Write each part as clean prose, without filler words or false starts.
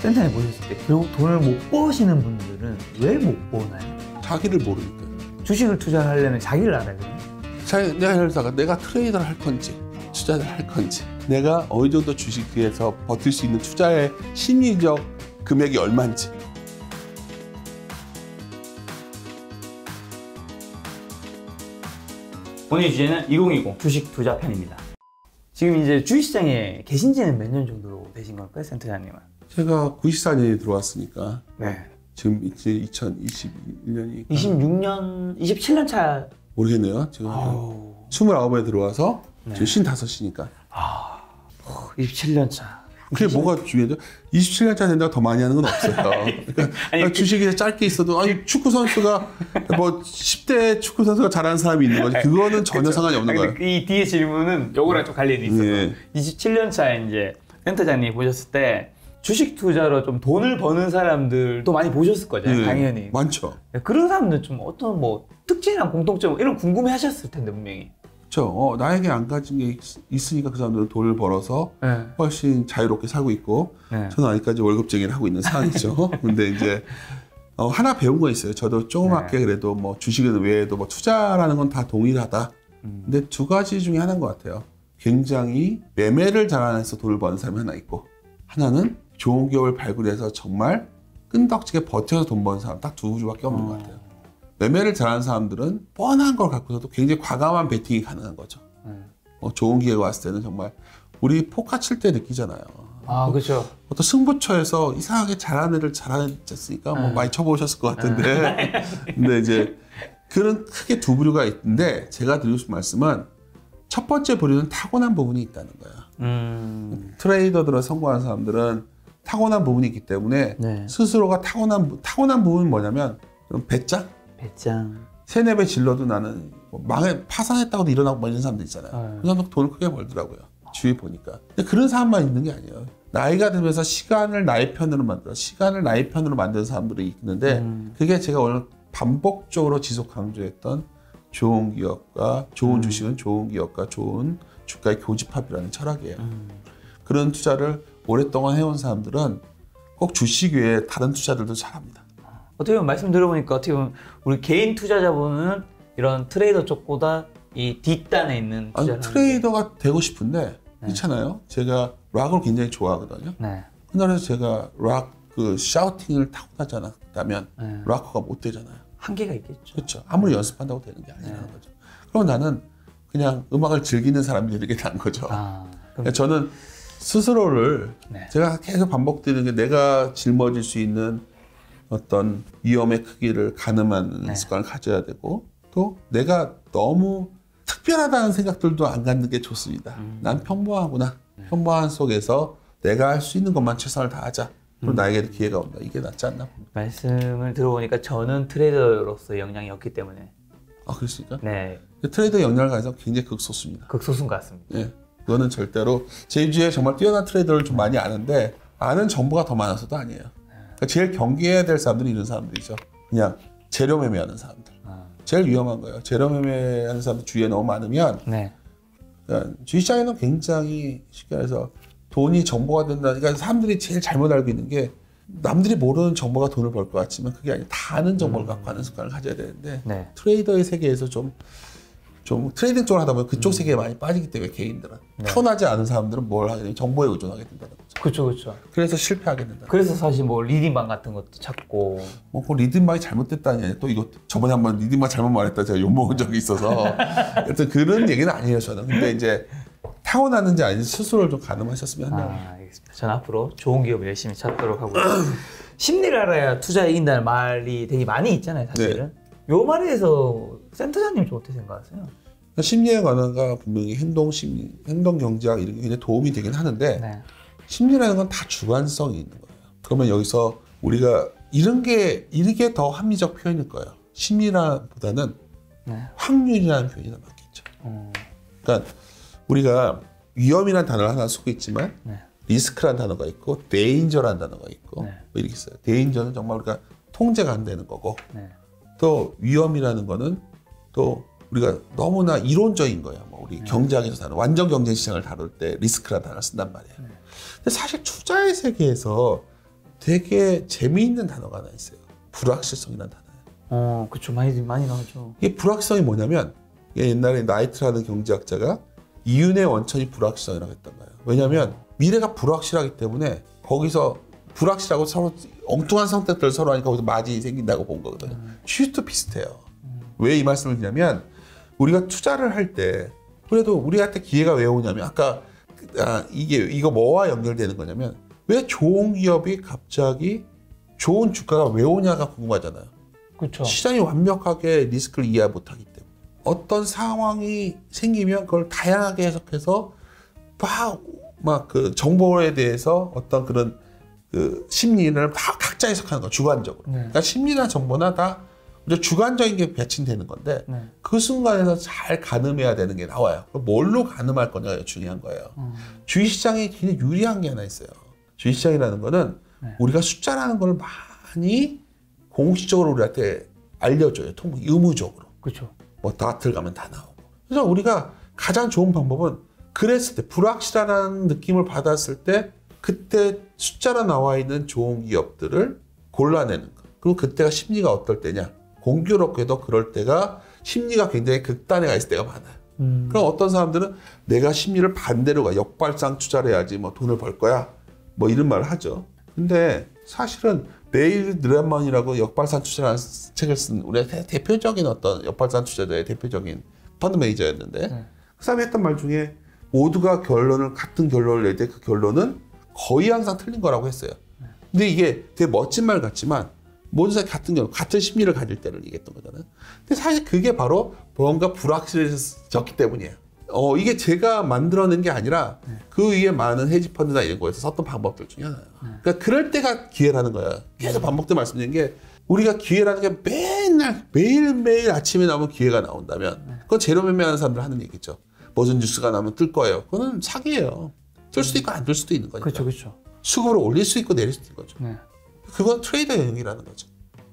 센터장님 보셨을 때 결국 돈을 못 버시는 분들은 왜 못 버나요? 자기를 모르니까. 주식을 투자하려면 자기를 알아야 돼요. 내가 혈사가 내가 트레이더를 할 건지 투자를 할 건지 내가 어느 정도 주식에서 버틸 수 있는 투자의 심리적 금액이 얼마인지. 오늘 주제는 2020 주식 투자 편입니다. 지금 이제 주식시장에 계신 지는 몇 년 정도 되신 걸까요, 센터장님은? 제가 94년에 들어왔으니까 네. 지금 이제 2021년이니까 26년, 27년 차. 모르겠네요. 지금 29에 들어와서 네. 지금 55이니까 27년 차. 그게 뭐가 중요하죠? 27년 차 된다고 더 많이 하는 건 없어요. 그러니까 아니, 주식이 짧게 있어도 아니 축구 선수가 뭐 10대 축구 선수가 잘하는 사람이 있는 거지. 그거는 전혀 상관이 없는 거예요. 이 뒤에 질문은 요거랑 좀 관련이 있어서 예. 27년 차에 이제 센터장님이 보셨을 때 주식 투자로 좀 돈을 버는 사람들도 많이 보셨을 거죠, 예. 당연히. 많죠. 그런 사람들 좀 어떤 뭐 특징이랑 공통점 이런 궁금해하셨을 텐데 분명히. 그렇죠. 나에게 안 가진 게 있으니까 그 사람들은 돈을 벌어서 네. 훨씬 자유롭게 살고 있고 네. 저는 아직까지 월급쟁이를 하고 있는 상황이죠. 근데 이제 하나 배운 거 있어요. 저도 조그맣게 그래도 뭐 주식은 외에도 뭐 투자라는 건 다 동일하다. 근데 두 가지 중에 하나인 것 같아요. 굉장히 매매를 잘해서 돈을 버는 사람이 하나 있고 하나는 좋은 기업을 발굴해서 정말 끈덕지게 버텨서 돈 버는 사람 딱 두 가지밖에 없는 것 같아요. 매매를 잘하는 사람들은 뻔한 걸 갖고서도 굉장히 과감한 베팅이 가능한 거죠. 좋은 기회가 왔을 때는 정말 우리 포카 칠 때 느끼잖아요. 아, 그렇죠. 어떤 승부처에서 이상하게 잘하는 애를 잘하지 않습니까? 뭐 많이 쳐보셨을 것 같은데. 근데 이제 그런 크게 두 부류가 있는데 제가 드리고 싶은 말씀은 첫 번째 부류는 타고난 부분이 있다는 거예요. 트레이더들을 성공하는 사람들은 타고난 부분이 있기 때문에 네. 스스로가 타고난 부분은 뭐냐면 배짱? 배짱. 세네 배 질러도 나는 뭐 파산했다고도 일어나고 뭐 이런 사람들 있잖아요. 그 사람도 돈을 크게 벌더라고요. 주위 보니까. 근데 그런 사람만 있는 게 아니에요. 나이가 들면서 시간을 나의 편으로 만드는 사람들이 있는데 그게 제가 오늘 반복적으로 지속 강조했던 좋은 기업과 좋은 주식은 좋은 기업과 좋은 주가의 교집합이라는 철학이에요. 그런 투자를 오랫동안 해온 사람들은 꼭 주식 외에 다른 투자들도 잘합니다. 어떻게 보면 말씀 들어보니까 어떻게 보면 우리 개인 투자자분은 이런 트레이더 쪽보다 이 뒷단에 있는 투자를 트레이더가 되고 싶은데 그렇잖아요. 제가 락을 굉장히 좋아하거든요. 네. 그날에서 제가 락 그 샤우팅을 타고나지 않았다면 락커가 못 되잖아요. 한계가 있겠죠. 그렇죠. 아무리 연습한다고 되는 게 아니라는 거죠. 그럼 나는 그냥 음악을 즐기는 사람이 되는 게 나은 거죠. 그러니까 저는 스스로를 제가 계속 반복되는 게 내가 짊어질 수 있는 어떤 위험의 크기를 가늠하는 습관을 가져야 되고 또 내가 너무 특별하다는 생각들도 안 갖는 게 좋습니다. 난 평범하구나. 평범한 속에서 내가 할 수 있는 것만 최선을 다하자. 그럼 나에게도 기회가 온다. 이게 낫지 않나 봅니다. 말씀을 들어보니까 저는 트레이더로서의 역량이 없기 때문에. 그렇습니까? 네. 트레이더 역량을 가져서 굉장히 극소수입니다. 극소수인 것 같습니다. 예. 그거는 절대로 제 주위에 정말 뛰어난 트레이더를 좀 많이 아는데 아는 정보가 더 많아서도 아니에요. 그러니까 제일 경계해야 될 사람들이 이런 사람들이죠. 그냥 재료 매매하는 사람들. 제일 위험한 거예요. 재료 매매하는 사람들 주위에 너무 많으면 그러니까 주식시장에는 굉장히 쉽게 말해서 돈이 정보가 된다. 그러니까 사람들이 제일 잘못 알고 있는 게 남들이 모르는 정보가 돈을 벌 것 같지만 그게 아니라 다 아는 정보를 갖고 하는 습관을 가져야 되는데 트레이더의 세계에서 좀 트레이딩 쪽을 하다 보면 그쪽 세계에 많이 빠지기 때문에 개인들은 타고나지 않은 사람들은 뭘 하게 되면 정보에 의존하게 된다는 거죠. 그렇죠. 그래서 실패하게 된다. 그래서 사실 뭐 리딩방 같은 것도 찾고 그 리딩방이 잘못됐다니 아니라 또 이거 저번에 한번 리딩방 잘못 말했다 제가 욕먹은 적이 있어서 여튼 그런 얘기는 아니에요 저는. 근데 이제 타고났는지 아닌지 스스로를 좀 가늠하셨으면 하네요. 알겠습니다. 전 앞으로 좋은 기업을 열심히 찾도록 하고요. 심리를 알아야 투자에 이긴다는 말이 되게 많이 있잖아요, 사실은. 요 말에 대해서 센터장님 좀 어떻게 생각하세요? 심리의 관화가 분명히 행동심리, 행동경제학 이런 게 굉장히 도움이 되긴 하는데 심리라는 건 다 주관성이 있는 거예요. 그러면 여기서 우리가 이게 더 합리적 표현일 거예요. 심리보다는 확률이라는 표현이 더 맞겠죠. 그러니까 우리가 위험이라는 단어를 하나 쓰고 있지만 리스크라는 단어가 있고 데인저라는 단어가 있고 뭐 이렇게 있어요. 데인저는 정말 우리가 통제가 안 되는 거고 또 위험이라는 거는 또 우리가 너무나 이론적인 거예요. 뭐 우리 경제학에서 다룬 완전 경제 시장을 다룰 때 리스크라는 단어를 쓴단 말이에요. 근데 사실 투자의 세계에서 되게 재미있는 단어가 하나 있어요. 불확실성이라는 단어예요. 그쵸. 많이 나오죠. 이게 불확실성이 뭐냐면 옛날에 나이트라는 경제학자가 이윤의 원천이 불확실성이라고 했던 거예요. 왜냐하면 미래가 불확실하기 때문에 거기서 불확실하고 서로 엉뚱한 선택들을 서로 하니까 거기서 마진이 생긴다고 본 거거든요. 취지도 비슷해요. 왜 이 말씀을 드리냐면 우리가 투자를 할 때 그래도 우리한테 기회가 왜 오냐면 아까 이거 뭐와 연결되는 거냐면 왜 좋은 기업이 갑자기 좋은 주가가 왜 오냐가 궁금하잖아요. 그렇죠. 시장이 완벽하게 리스크를 이해 못하기 때문에 어떤 상황이 생기면 그걸 다양하게 해석해서 막 그 정보에 대해서 어떤 그런 그 심리를 다 각자 해석하는 거 주관적으로. 네. 그러니까 심리나 정보나 다 주관적인 게 배치되는 건데 네. 그 순간에서 잘 가늠해야 되는 게 나와요. 뭘로 가늠할 거냐가 중요한 거예요. 주식시장이 굉장히 유리한 게 하나 있어요. 주식시장이라는 거는 네. 우리가 숫자라는 걸 많이 공식적으로 우리한테 알려줘요. 의무적으로. 그렇죠. 뭐 다트를 가면 다 나오고. 그래서 우리가 가장 좋은 방법은 그랬을 때 불확실한 느낌을 받았을 때 그때 숫자로 나와 있는 좋은 기업들을 골라내는 거. 그리고 그때가 심리가 어떨 때냐. 공교롭게도 그럴 때가 심리가 굉장히 극단에 가 있을 때가 많아요. 그럼 어떤 사람들은 내가 심리를 반대로 가. 역발상 투자를 해야지 뭐 돈을 벌 거야. 뭐 이런 말을 하죠. 근데 사실은 네일 드레먼이라고 역발상 투자라는 책을 쓴 우리의 대표적인 어떤 역발상 투자자의 대표적인 펀드 매니저였는데 그 사람이 했던 말 중에 모두가 같은 결론을 낼 때 그 결론은 거의 항상 틀린 거라고 했어요. 근데 이게 되게 멋진 말 같지만 모든 사람이 같은 심리를 가질 때를 얘기했던 거잖아요. 근데 사실 그게 바로 뭔가 불확실해졌기 때문이에요. 이게 제가 만들어낸 게 아니라 그 위에 많은 헤지펀드나 이런 거에서 썼던 방법들 중에 하나예요. 그러니까 그럴 때가 기회라는 거야. 계속 반복된 말씀드린 게 우리가 기회라는 게 매일매일 아침에 나오면 기회가 나온다면 그건 제로 매매하는 사람들 하는 얘기죠. 무슨 뉴스가 나오면 뜰 거예요. 그거는 사기예요. 뜰 수도 있고 안 뜰 수도 있는 거니까. 그렇죠. 수급으로 올릴 수 있고 내릴 수도 있는 거죠. 네. 그건 트레이더 영역이라는 거죠.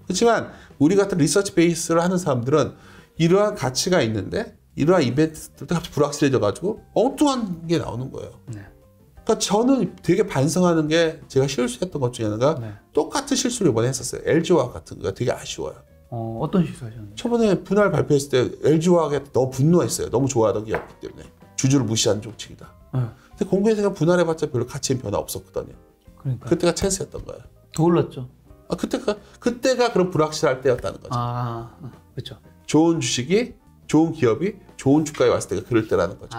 그렇지만 우리 같은 리서치 베이스를 하는 사람들은 이러한 가치가 있는데 이러한 이벤트들도 갑자기 불확실해져가지고 엉뚱한 게 나오는 거예요. 네. 그러니까 저는 되게 반성하는 게 제가 실수했던 것 중에 하나가 똑같은 실수를 이번에 했었어요. LG화학 같은 거가 되게 아쉬워요. 어떤 실수하셨나요? 저번에 분할 발표했을 때 LG화학에 너무 분노했어요. 너무 좋아하던 기업이기 때문에. 주주를 무시한 정책이다. 근데 공부해서 분할해봤자 별로 가치 변화 없었거든요. 그러니까. 그때가 찬스였던 거예요. 더 올랐죠. 그때가 그런 불확실할 때였다는 거죠. 그렇죠. 좋은 주식이, 좋은 기업이, 좋은 주가에 왔을 때가 그럴 때라는 거죠.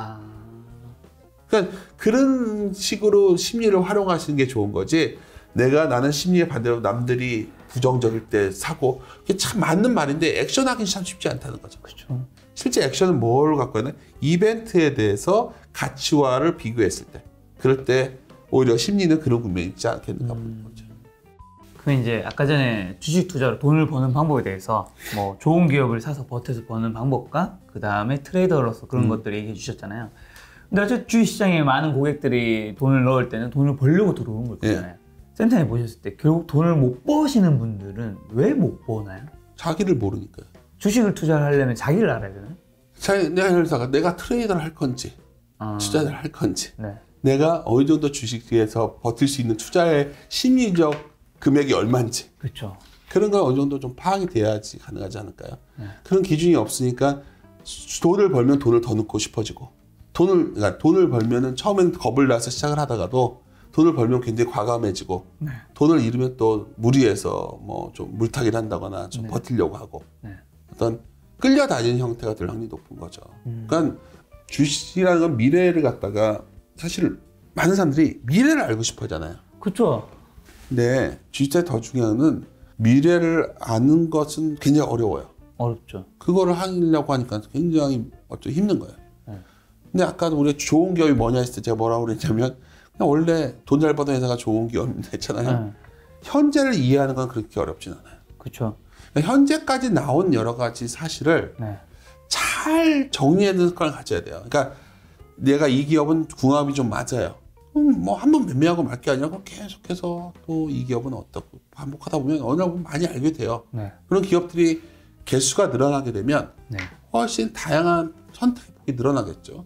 그러니까 그런 식으로 심리를 활용하시는 게 좋은 거지. 나는 심리에 반대로 남들이 부정적일 때 사고 그게 참 맞는 말인데 액션하기는 참 쉽지 않다는 거죠. 그렇죠. 실제 액션은 뭘 갖고 있는 이벤트에 대해서 가치화를 비교했을 때 그럴 때 오히려 심리는 그런 국면이 있지 않겠는가 보는 거죠. 그 이제 아까 전에 주식 투자로 돈을 버는 방법에 대해서 뭐 좋은 기업을 사서 버텨서 버는 방법과 그 다음에 트레이더로서 그런 것들을 얘기해 주셨잖아요. 근데 어쨌든 주식시장에 많은 고객들이 돈을 넣을 때는 돈을 벌려고 들어오는 걸 거잖아요. 센터에 보셨을 때 결국 돈을 못 버시는 분들은 왜 못 버나요? 자기를 모르니까요. 주식을 투자를 하려면 자기를 알아야 되나요? 내가 트레이더를 할 건지 투자를 할 건지 내가 어느 정도 주식에서 버틸 수 있는 투자의 심리적 금액이 얼마인지 그렇죠. 그런 건 어느 정도 좀 파악이 돼야지 가능하지 않을까요? 그런 기준이 없으니까 돈을 벌면 돈을 더 넣고 싶어지고 돈을 벌면은 처음엔 겁을 나서 시작을 하다가도 돈을 벌면 굉장히 과감해지고 돈을 잃으면 또 무리해서 뭐 좀 물타기를 한다거나 좀 버티려고 하고 어떤 끌려다니는 형태가 될 확률이 높은 거죠. 그러니까 주식이라는 건 미래를 갖다가 사실 많은 사람들이 미래를 알고 싶어 하잖아요. 그렇죠. 근데 주식자의 더 중요한 건 미래를 아는 것은 굉장히 어려워요. 어렵죠. 그거를 하려고 하니까 굉장히 힘든 거예요. 근데 아까도 우리가 좋은 기업이 뭐냐 했을 때 제가 뭐라고 그랬냐면 그냥 원래 돈 잘 버는 회사가 좋은 기업입니다 했잖아요. 현재를 이해하는 건 그렇게 어렵진 않아요. 그렇죠. 그러니까 현재까지 나온 여러 가지 사실을 잘 정리해두는 습관을 가져야 돼요. 그러니까 내가 이 기업은 궁합이 좀 맞아요. 뭐 한 번 매매하고 말 게 아니라 계속해서 또 이 기업은 어떻고 반복하다 보면 어느 날 많이 알게 돼요. 그런 기업들이 개수가 늘어나게 되면 훨씬 다양한 선택폭이 늘어나겠죠.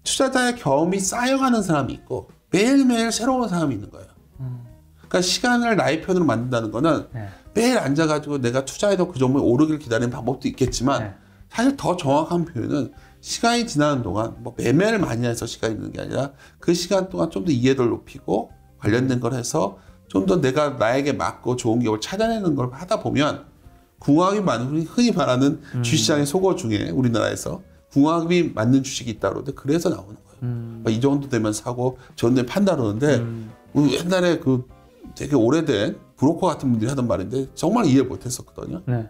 투자자의 경험이 쌓여가는 사람이 있고 매일매일 새로운 사람이 있는 거예요. 그러니까 시간을 나의 편으로 만든다는 거는 네. 매일 앉아가지고 내가 투자해도 그 종목이 오르길 기다리는 방법도 있겠지만 네. 사실 더 정확한 표현은 시간이 지나는 동안 뭐 매매를 많이 해서 시간이 있는 게 아니라 그 시간 동안 좀 더 이해도를 높이고 관련된 걸 해서 좀 더 내가 나에게 맞고 좋은 기업을 찾아내는 걸 하다 보면 궁합이 많은 흔히 말하는 주식시장의 속어 중에 우리나라에서 궁합이 맞는 주식이 있다 그러는데 그래서 나오는 거예요. 이 정도 되면 사고 저 정도 되면 판다 그러는데 우리 옛날에 그 되게 오래된 브로커 같은 분들이 하던 말인데 정말 이해 못했었거든요. 네.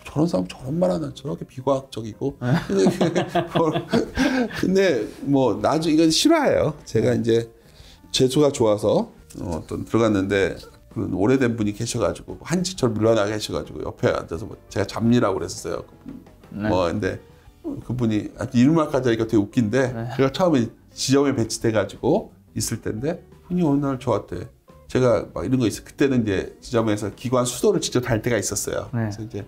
저런 사람 저런 말 하나 저렇게 비과학적이고 근데 뭐 나중에 이건 실화예요. 제가 이제 재수가 좋아서 어떤 들어갔는데 그 오래된 분이 계셔가지고 한지처럼 물러나 계셔가지고 옆에 앉아서 뭐 제가 잡니라고 그랬었어요. 네. 뭐 근데 그분이 이름말까지 하니까 되게 웃긴데 네. 제가 처음에 지점에 배치돼가지고 있을 때인데 분이 어느 날 저한테 제가 막 이런 거 있어. 그때는 이제 지점에서 기관 수도를 직접 달 때가 있었어요. 네. 그래서 이제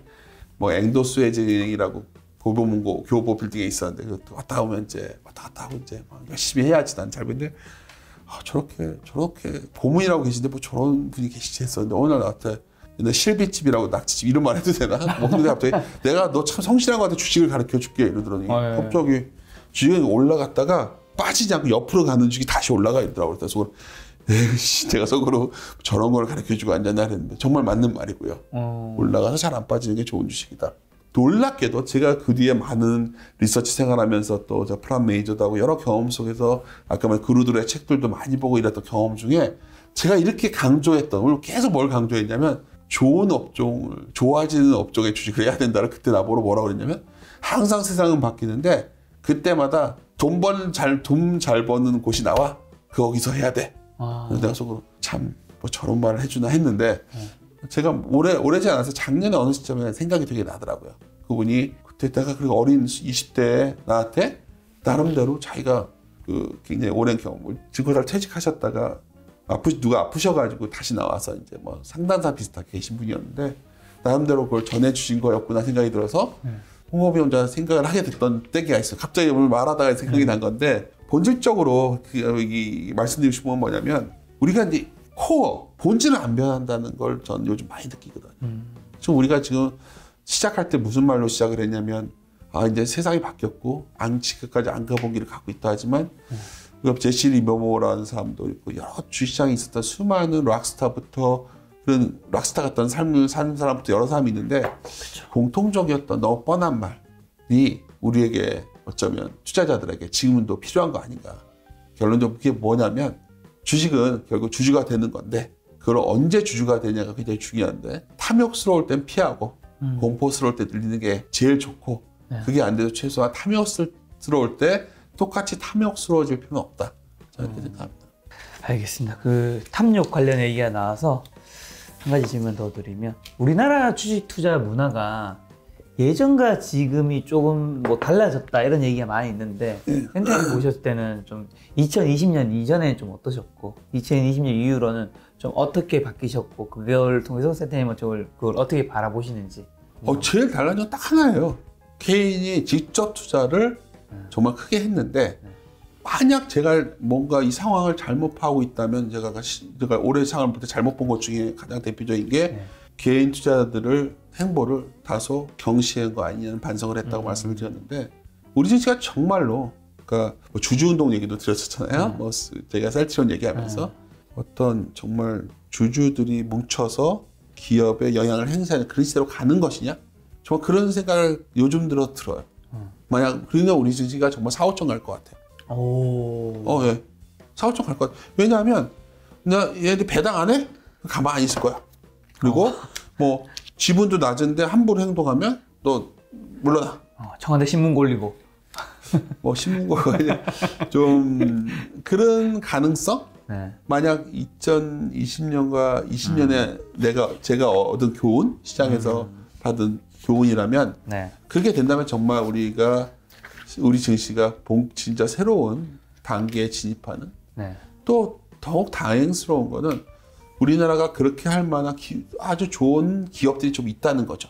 뭐 앵도스웨즈이라고 교보문고 교보 빌딩에 있었는데 그것도 왔다 오면 이제 왔다 갔다 하고 이제 막 열심히 해야지 난 잘 보는데 저렇게 고문이라고 계신데 뭐 저런 분이 계시지 했었는데 어느 날 나한테 근데 실비집이라고 낙지집 이런 말 해도 되나? 뭐 근데 갑자기 내가 너 참 성실한 거 같아 주식을 가르쳐 줄게 이러더니 예. 갑자기 주식이 올라갔다가 빠지지 않고 옆으로 가는 주식이 다시 올라가 있더라고요. 그래서 에이씨 제가 속으로 저런 걸 가르쳐주고 앉았나 그랬는데 정말 맞는 말이고요. 올라가서 잘 안 빠지는 게 좋은 주식이다. 놀랍게도 제가 그 뒤에 많은 리서치 생활하면서 또 저 프람 메이저도 하고 여러 경험 속에서 아까 말 그루들의 책들도 많이 보고 이랬던 경험 중에 제가 이렇게 강조했던 오늘 계속 뭘 강조했냐면 좋은 업종을 좋아지는 업종의 주식을 해야 된다를 그때 나보고 뭐라고 그랬냐면 항상 세상은 바뀌는데 그때마다 돈 잘 버는 곳이 나와 거기서 해야 돼. 그래서 내가 속으로 참 뭐 저런 말을 해주나 했는데 제가 오래지 않아서 작년에 어느 시점에 생각이 되게 나더라고요. 그분이 그때 내가 그리고 어린 20대에 나한테 나름대로 자기가 그 굉장히 오랜 경험을 증권사를 퇴직하셨다가 누가 아프셔가지고 다시 나와서 이제 뭐 상담사 비슷하게 계신 분이었는데 나름대로 그걸 전해주신 거였구나 생각이 들어서 홍업이 혼자 생각을 하게 됐던 때가 있어요. 갑자기 오늘 말하다가 생각이 난 건데 본질적으로 말씀드리고 싶은 건 뭐냐면 우리가 이제 코어 본질은 안 변한다는 걸 전 요즘 많이 느끼거든요. 지금 우리가 지금 시작할 때 무슨 말로 시작을 했냐면 이제 세상이 바뀌었고 지금까지 안 가본 길을 갖고 있다 하지만 제시 리버모어라는 사람도 있고 여러 주시장에 있었던 수많은 락스타부터 그런 락스타 같던 삶을 사는 사람부터 여러 사람이 있는데 그쵸. 공통적이었던 너무 뻔한 말이 우리에게 어쩌면 투자자들에게 지금은 또 필요한 거 아닌가. 결론적으로 그게 뭐냐면 주식은 결국 주주가 되는 건데 그걸 언제 주주가 되냐가 굉장히 중요한데 탐욕스러울 땐 피하고 공포스러울 때 늘리는 게 제일 좋고 그게 안 돼도 최소한 탐욕스러울 때 똑같이 탐욕스러워질 필요는 없다. 저는 그렇게 생각합니다. 알겠습니다. 그 탐욕 관련 얘기가 나와서 한 가지 질문 더 드리면 우리나라 주식 투자 문화가 예전과 지금이 조금 뭐 달라졌다 이런 얘기가 많이 있는데 센터님 보셨을 때는 좀 2020년 이전에 좀 어떠셨고 2020년 이후로는 좀 어떻게 바뀌셨고 그걸 통해서 센터님은 그걸 어떻게 바라보시는지. 제일 달라진 건 딱 하나예요. 개인이 직접 투자를 정말 크게 했는데 만약 제가 뭔가 이 상황을 잘못 파고 있다면 제가 올해 상황을 볼 때 잘못 본 것 중에 가장 대표적인 게 개인 투자자들을 행보를 다소 경시한 거 아니냐는 반성을 했다고 말씀을 드렸는데 우리 증시가 정말로 그러니까 뭐 주주운동 얘기도 드렸었잖아요. 뭐 제가 셀트리온 얘기하면서 어떤 정말 주주들이 뭉쳐서 기업에 영향을 행사하는 그런 시대로 가는 것이냐? 정말 그런 생각을 요즘 들어 들어요. 만약 그러면 우리 증시가 정말 4, 5점 갈 것 같아요. 예. 4, 5점 갈 것 같아요. 왜냐하면 얘들 배당 안 해? 가만히 있을 거야. 그리고 뭐 지분도 낮은데 함부로 행동하면 너 물러나. 청와대 신문 골리고. 뭐 신문 골리고 좀 그런 가능성? 네. 만약 2020년과 20년에 제가 얻은 교훈, 시장에서 받은 교훈이라면 그렇게 된다면 정말 우리 증시가 진짜 새로운 단계에 진입하는 또 더욱 다행스러운 거는 우리나라가 그렇게 할 만한 아주 좋은 기업들이 좀 있다는 거죠.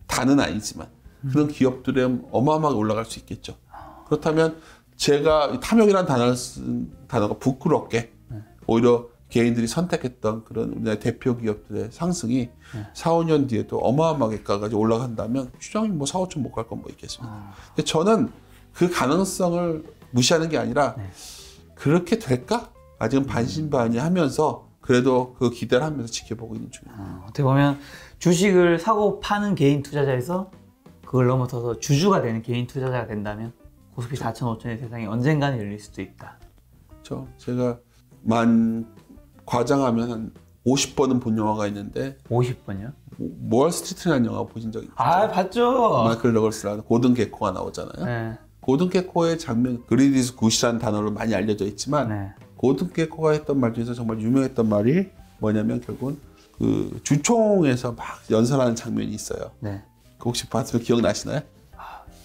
다는 아니지만 그런 기업들에 어마어마하게 올라갈 수 있겠죠. 그렇다면 제가 탐욕이라는 단어가 부끄럽게 오히려 개인들이 선택했던 그런 우리나라 대표 기업들의 상승이 4, 5년 뒤에도 어마어마하게까지 올라간다면 시장이 뭐 4, 5천 못 갈 건 뭐 있겠습니까? 근데 저는 그 가능성을 무시하는 게 아니라 그렇게 될까? 아직은 반신반의하면서 그래도 그 기대를 하면서 지켜보고 있는 중입니다. 어떻게 보면 주식을 사고 파는 개인 투자자에서 그걸 넘어서서 주주가 되는 개인 투자자가 된다면 코스피 4,500의 세상이 언젠가는 열릴 수도 있다. 그렇죠. 제가 과장하면 한 50번은 본 영화가 있는데 50번이요? 월스트리트라는 영화 보신 적 있죠? 봤죠. 마이클 더글스라는 고든 게코가 나오잖아요. 네. 고든 게코의 장면, 그리디스 굿이라는 단어로 많이 알려져 있지만 네. 고든 게코가 했던 말 중에서 정말 유명했던 말이 뭐냐면 결국은 그 주총에서 막 연설하는 장면이 있어요. 네. 혹시 봤으면 기억나시나요?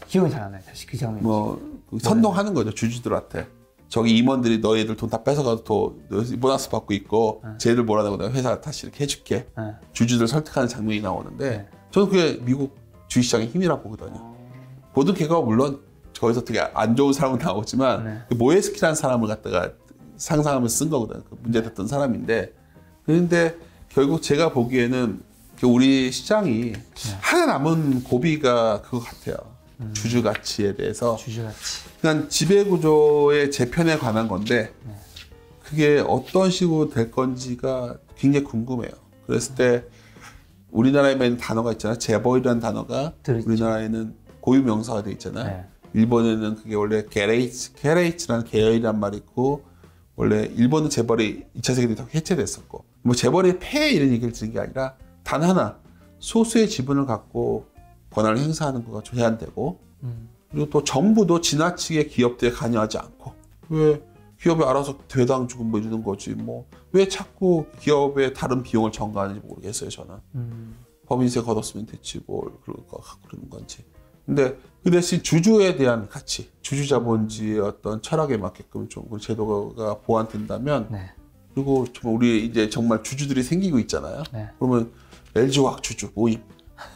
기억이 잘 안 나요. 사실 그 장면. 선동하는 거죠, 주주들한테. 저기 임원들이 너희들 돈 다 뺏어가도 보너스 받고 있고 쟤들 몰아내고 내가 회사 다시 이렇게 해줄게. 주주들 설득하는 장면이 나오는데 저는 그게 미국 주식시장의 힘이라고 보거든요. 고든 게코가 물론 거기서 되게 안 좋은 사람은 나오지만 그 모에스키라는 사람을 갖다가 상상하면서 쓴 거거든요. 그 문제됐던 사람인데 그런데 결국 제가 보기에는 우리 시장이 하나 남은 고비가 그거 같아요. 주주 가치에 대해서. 주주 가치. 그러니까 지배구조의 재편에 관한 건데 그게 어떤 식으로 될 건지가 굉장히 궁금해요. 그랬을 때 우리나라에만 있는 단어가 있잖아요. 재벌이라는 단어가 들었죠. 우리나라에는 고유명사가 돼 있잖아요. 네. 일본에는 그게 원래 게레이츠라는 계열이란 말이 있고 원래 일본은 재벌이 2차 세계대전 해체됐었고 뭐 재벌의 폐해 이런 얘기를 드는 게 아니라 단 하나 소수의 지분을 갖고 권한을 행사하는 거가 제한되고 그리고 또 정부도 지나치게 기업들에 관여하지 않고 왜 기업이 알아서 배당 주고 뭐 이러는 거지 뭐 왜 자꾸 기업의 다른 비용을 전가하는지 모르겠어요 저는. 법인세 걷었으면 됐지 뭘 그러는 건지. 근데 그 대신 주주에 대한 가치, 주주자본주의의 어떤 철학에 맞게끔 좀 그 제도가 보완된다면 그리고 정말 우리 이제 정말 주주들이 생기고 있잖아요. 그러면 LG화학 주주 모임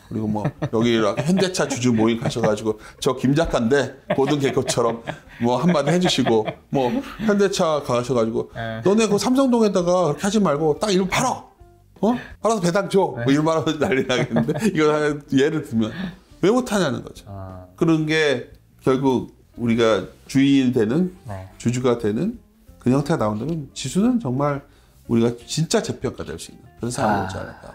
그리고 뭐 여기 현대차 주주 모임 가셔가지고 저 김 작가인데 고든 게코처럼 뭐 한마디 해주시고 뭐 현대차 가셔가지고 너네 그 삼성동에다가 그렇게 하지 말고 딱 이름 팔어 팔아서 배당 줘 뭐 이런 말하면 난리 나겠는데 이거 예를 들면 왜 못하냐는 거죠. 그런 게 결국 우리가 주인이 되는 주주가 되는 그 형태가 나온다면 지수는 정말 우리가 진짜 재평가될 수 있는 그런 상황이 오지 않을까.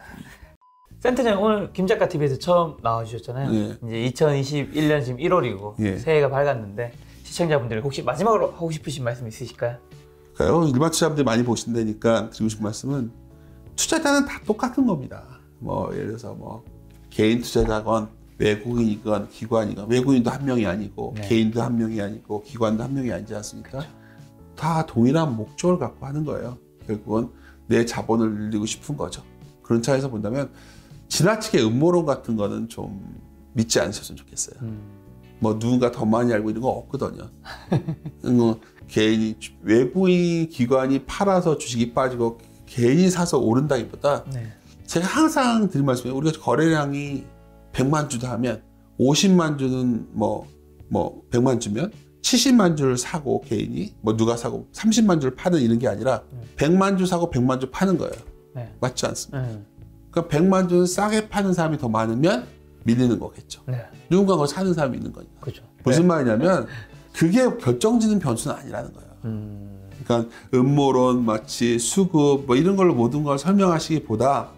센터장님 오늘 김 작가 TV에서 처음 나와주셨잖아요. 이제 2021년 지금 1월이고 새해가 밝았는데 시청자분들 혹시 마지막으로 하고 싶으신 말씀 있으실까요? 그러니까요. 일반 투자자분들이 많이 보신다니까 드리고 싶은 말씀은 투자자는 다 똑같은 겁니다. 뭐 예를 들어서 뭐 개인 투자자건 외국인이건 기관이건 외국인도 한 명이 아니고 개인도 한 명이 아니고 기관도 한 명이 아니지 않습니까? 다 동일한 목적을 갖고 하는 거예요. 결국은 내 자본을 늘리고 싶은 거죠. 그런 차에서 본다면 지나치게 음모론 같은 거는 좀 믿지 않으셨으면 좋겠어요. 뭐 누군가 더 많이 알고 있는 거 없거든요. 개인이 외국인 기관이 팔아서 주식이 빠지고 개인이 사서 오른다기보다 제가 항상 드린 말씀이에요. 우리가 거래량이 100만 주다 하면 50만 주는 뭐 100만 주면 70만 주를 사고 개인이 뭐 누가 사고 30만 주를 파는 이런 게 아니라 100만 주 사고 100만 주 파는 거예요. 맞지 않습니까? 그러니까 100만 주는 싸게 파는 사람이 더 많으면 밀리는 거겠죠. 누군가 그걸 사는 사람이 있는 거니까. 그렇죠. 무슨 말이냐면 그게 결정짓는 변수는 아니라는 거예요. 그러니까 음모론, 마치 수급 뭐 이런 걸로 모든 걸 설명하시기보다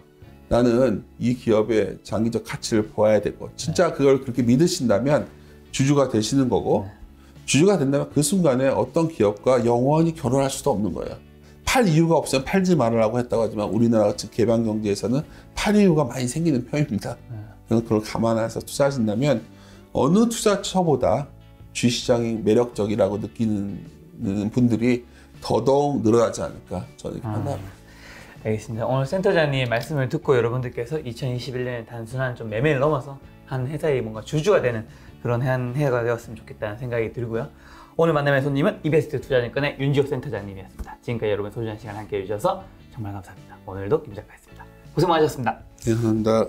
나는 이 기업의 장기적 가치를 보아야 되고 진짜 그걸 그렇게 믿으신다면 주주가 되시는 거고 주주가 된다면 그 순간에 어떤 기업과 영원히 결혼할 수도 없는 거예요. 팔 이유가 없으면 팔지 말으라고 했다고 하지만 우리나라 같은 개방 경제에서는 팔 이유가 많이 생기는 편입니다. 그래서 그걸 감안해서 투자하신다면 어느 투자처보다 주식시장이 매력적이라고 느끼는 분들이 더더욱 늘어나지 않을까 저는 이렇게 판단합니다. 알겠습니다. 오늘 센터장님의 말씀을 듣고 여러분들께서 2021년에 단순한 좀 매매를 넘어서 한 회사의 뭔가 주주가 되는 그런 한 해가 되었으면 좋겠다는 생각이 들고요. 오늘 만남의 손님은 이베스트 투자증권의 윤지호 센터장님이었습니다. 지금까지 여러분 소중한 시간 함께 해주셔서 정말 감사합니다. 오늘도 김 작가였습니다. 고생 많으셨습니다. 감사합니다.